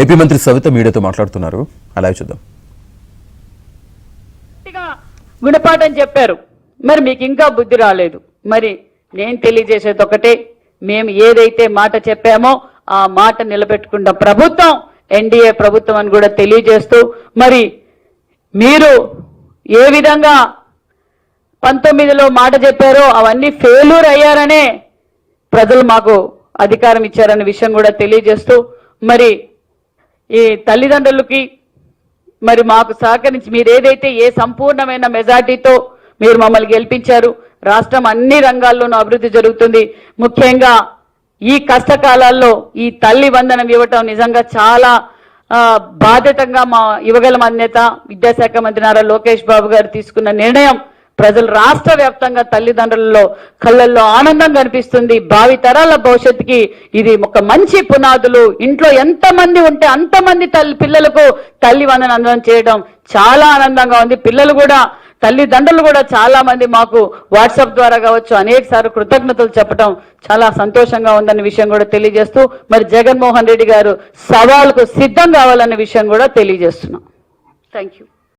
AP మంత్రి సవిత మీడియాతో మాట్లాడుతున్నారు, అలాగే చూద్దాం. గుణపాఠం చెప్పారు, మరి మీకు ఇంకా బుద్ధి రాలేదు. మరి నేను తెలియజేసేది ఒకటే, మేము ఏదైతే మాట చెప్పామో ఆ మాట నిలబెట్టుకున్న ప్రభుత్వం ఎన్డీఏ ప్రభుత్వం అని కూడా తెలియజేస్తూ, మరి మీరు ఏ విధంగా 19లో మాట చెప్పారో అవన్నీ ఫెయిల్యూర్ అయ్యారనే ప్రజలు మాకు అధికారం ఇచ్చారనే విషయం కూడా తెలియజేస్తూ, మరి ఈ తల్లిదండ్రులకి మరి మాకు సహకరించి మీరు ఏదైతే ఏ సంపూర్ణమైన మెజార్టీతో మీరు మమ్మల్ని గెలిపించారు, రాష్ట్రం అన్ని రంగాల్లోనూ అభివృద్ధి జరుగుతుంది. ముఖ్యంగా ఈ కష్టకాలాల్లో ఈ తల్లి వందనం ఇవ్వటం నిజంగా చాలా బాధ్యతంగా మా ఇవ్వగల అన్యత విద్యాశాఖ మంత్రి నారా లోకేష్ బాబు గారు తీసుకున్న నిర్ణయం ప్రజలు రాష్ట్ర వ్యాప్తంగా తల్లిదండ్రులలో కళ్ళల్లో ఆనందం కనిపిస్తుంది. భావి తరాల భవిష్యత్తుకి ఇది ఒక మంచి పునాదులు. ఇంట్లో ఎంతమంది ఉంటే అంతమంది పిల్లలకు తల్లి వందనం అందడం చేయడం చాలా ఆనందంగా ఉంది. పిల్లలు కూడా తల్లిదండ్రులు కూడా చాలా మంది మాకు వాట్సాప్ ద్వారా కావచ్చు అనేక సార్లు కృతజ్ఞతలు చెప్పడం చాలా సంతోషంగా ఉందన్న విషయం కూడా తెలియజేస్తూ, మరి జగన్మోహన్ రెడ్డి గారు సవాలుకు సిద్ధం కావాలన్న విషయం కూడా తెలియజేస్తున్నాం. Thank you.